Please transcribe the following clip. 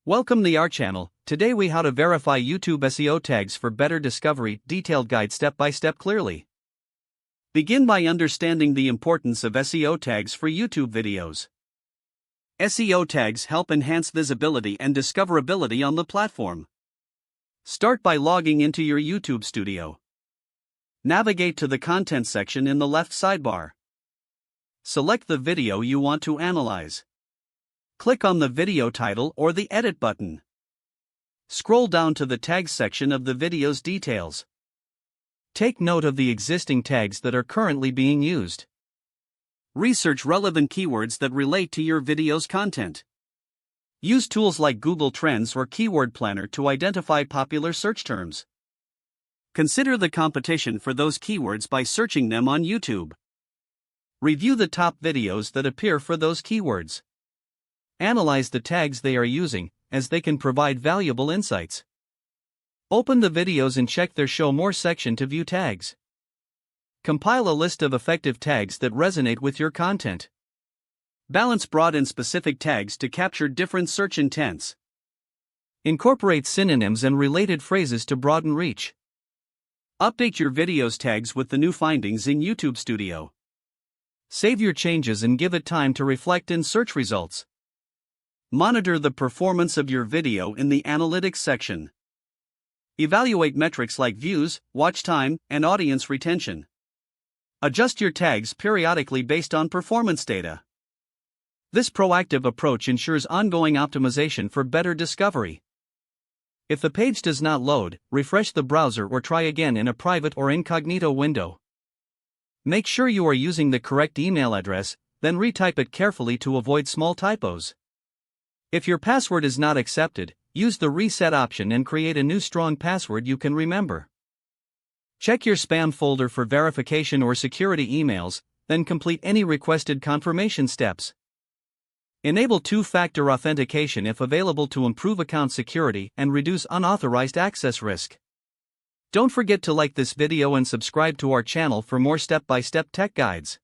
Welcome to our channel. Today we how to verify YouTube SEO tags for better discovery, detailed guide step by step clearly. Begin by understanding the importance of SEO tags for YouTube videos. SEO tags help enhance visibility and discoverability on the platform. Start by logging into your YouTube studio. Navigate to the content section in the left sidebar. Select the video you want to analyze. Click on the video title or the edit button. Scroll down to the tags section of the video's details. Take note of the existing tags that are currently being used. Research relevant keywords that relate to your video's content. Use tools like Google Trends or Keyword Planner to identify popular search terms. Consider the competition for those keywords by searching them on YouTube. Review the top videos that appear for those keywords. Analyze the tags they are using, as they can provide valuable insights. Open the videos and check their Show More section to view tags. Compile a list of effective tags that resonate with your content. Balance broad and specific tags to capture different search intents. Incorporate synonyms and related phrases to broaden reach. Update your video's tags with the new findings in YouTube Studio. Save your changes and give it time to reflect in search results. Monitor the performance of your video in the analytics section. Evaluate metrics like views, watch time, and audience retention. Adjust your tags periodically based on performance data. This proactive approach ensures ongoing optimization for better discovery. If the page does not load, refresh the browser or try again in a private or incognito window. Make sure you are using the correct email address, then retype it carefully to avoid small typos. If your password is not accepted, use the reset option and create a new strong password you can remember. Check your spam folder for verification or security emails, then complete any requested confirmation steps. Enable two-factor authentication if available to improve account security and reduce unauthorized access risk. Don't forget to like this video and subscribe to our channel for more step-by-step tech guides.